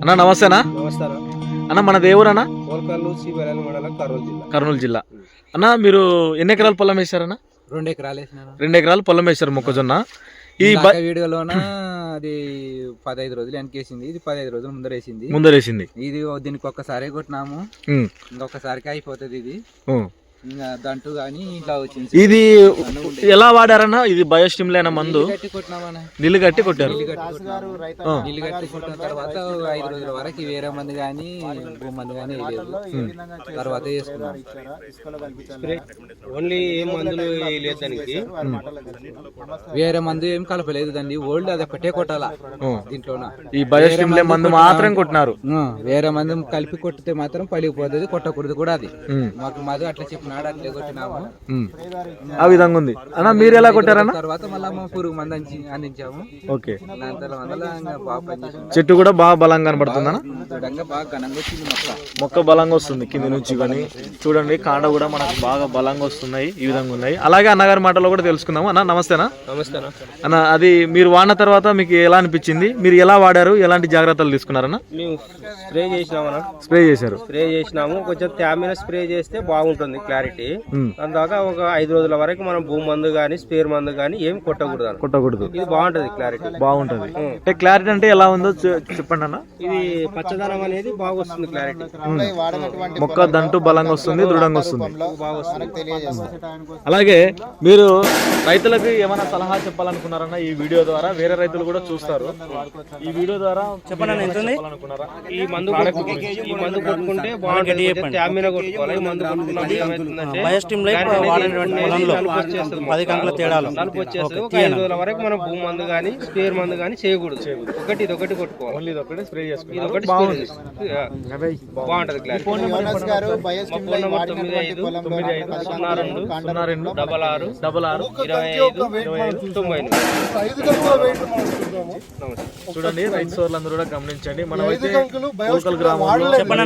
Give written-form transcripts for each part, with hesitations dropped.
అన్న నమస్తేనా? నమస్కారం అన్న మన దేవురన్నా కర్నూలు జిల్లా. అన్న మీరు ఎన్ని ఎకరాలు పొలం వేశారన్న? 2 ఎకరాలు వేసిన. 2 ఎకరాలు పొలం వేశారు మొక్కజొన్న. ఈ వీడియోలోన అది 15 రోజులు వెనకేసింది, ఇది 15 రోజులు ముందరేసింది. ఇది దీనికి ఒక్కసారి కొట్టినాము, ఇంకొకసారికి అయిపోతుంది. ఇది దంటు గానీ ఇట్లా వచ్చింది. ఇది ఎలా వాడారన్నా? ఇది బయోస్టిమ్యులైన మందు నీళ్ళు కట్టి కొట్టారు. నీళ్ళు కట్టి కొట్టిన తర్వాత 5 రోజుల వరకు వేరే మంది కానీ మందు కానీ తర్వాత వేసుకున్నాం. ఓన్లీ ఏ మందులు దానికి వేరే మందు ఏం కలపలేదు దాన్ని, ఓల్డ్ అది ఒకటే కొట్టాలా దీంట్లోన. ఈ బయోస్టిమ్యులే మందు మాత్రం కొట్టినారు. వేరే మందు కలిపి కొట్టితే మాత్రం పలిగిపోతుంది, కొట్టకూడదు కూడా. అది మాకు మధు అట్లా చెప్పినాడు, అట్లే కొట్టినాము. ఆ విధంగా ఉంది అన్న. మీరు ఎలా కొట్టారన్న? తర్వాత మళ్ళీ పురుగు మందు అందించాము. ఓకే, బాగా చెట్టు కూడా బాగా బలంగా కనబడుతుందన్న. బాగా ఘనంగా వచ్చింది మొక్క బలంగా వస్తుంది కింది నుంచి. కానీ చూడండి కాండ కూడా మనకు బాగా బలంగా వస్తున్నాయి. ఈ విధంగా ఉన్నాయి. అలాగే అన్నగారి మాటలో కూడా తెలుసుకుందాము. అన్న నమస్తేనా? నమస్తే అన్న. అది మీరు వాడిన తర్వాత మీకు ఎలా అనిపించింది? మీరు ఎలా వాడారు? ఎలాంటి జాగ్రత్తలు తీసుకున్నారన్న? మేము స్ప్రే చేసినామన్నా. స్ప్రే చేశారు? స్ప్రే చేసినాము. కొంచెం తేమ స్ప్రే చేస్తే బాగుంటుంది క్లారిటీ. అందాక ఒక 5 రోజుల వరకు మనం భూమి మందు గానీ స్పేర్ మందు గానీ ఏం కొట్టకూడదు. ఇది బాగుంటది, క్లారిటీ బాగుంటది. అంటే క్లారిటీ అంటే ఎలా ఉందో చెప్పండి అన్న. ఇది పచ్చదనం అనేది బాగా వస్తుంది, క్లారిటీ. మొక్క దంటు బలంగా వస్తుంది, దృఢంగా వస్తుంది, బాగా వస్తుంది. అలాగే మీరు రైతులకు ఏమైనా సలహా చెప్పాలనుకున్నారన్నా? ఈ వీడియో ద్వారా వేరే రైతులు కూడా చూస్తారు. ఈ వీడియో ద్వారా చెప్పాలనుకున్నారా? ఈ మందు కొట్టుకుంటే బాగుంటుంది. తేమ కొట్టుకోవాలి. ఈ మందు కొట్టుకున్నప్పుడు ఏమవుతుందంటే 10 గంటల తేడాలు నలుపు వచ్చేస్తుంది. ఒక 5 రోజుల వరకు మనం భూమి మందు గానీ స్పేర్ మందు గానీ చేయకూడదు. ఇది ఒకటి కొట్టుకోవాలి. ఓన్లీ ఇది ఒకటి స్ప్రే చేసుకోవాలి. ఇది ఒకటి బాగుంటుంది, క్లారిటీ. Phone number 95 95 02 66 66 25 98. చూడండి రైతు సోదరులందరూ కూడా గమనించండి. మనమైతే లోకల్ గ్రామంలో డిసెంబర్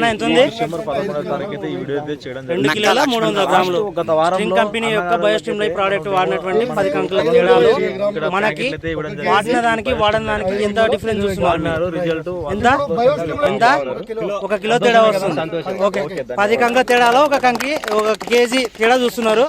11వ తారీఖు అయితే ఈ వీడియో అయితే చేయడం 2 కిలోల 300 గ్రాములు గత వారం కంపెనీ యొక్క బయోస్టిమ్యులై ప్రోడక్ట్ వాడినటువంటి 10 గంటల తేడాలు మనకి వాడిన దానికి వాడని దానికి ఎంత డిఫరెన్స్ చూస్తున్నారు? రిజల్ట్ ఎంత 1 కిలో తేడా వస్తుంది. ఓకే, 10 గంటల తేడాలో 1 కేజీ తేడా చూస్తున్నారు.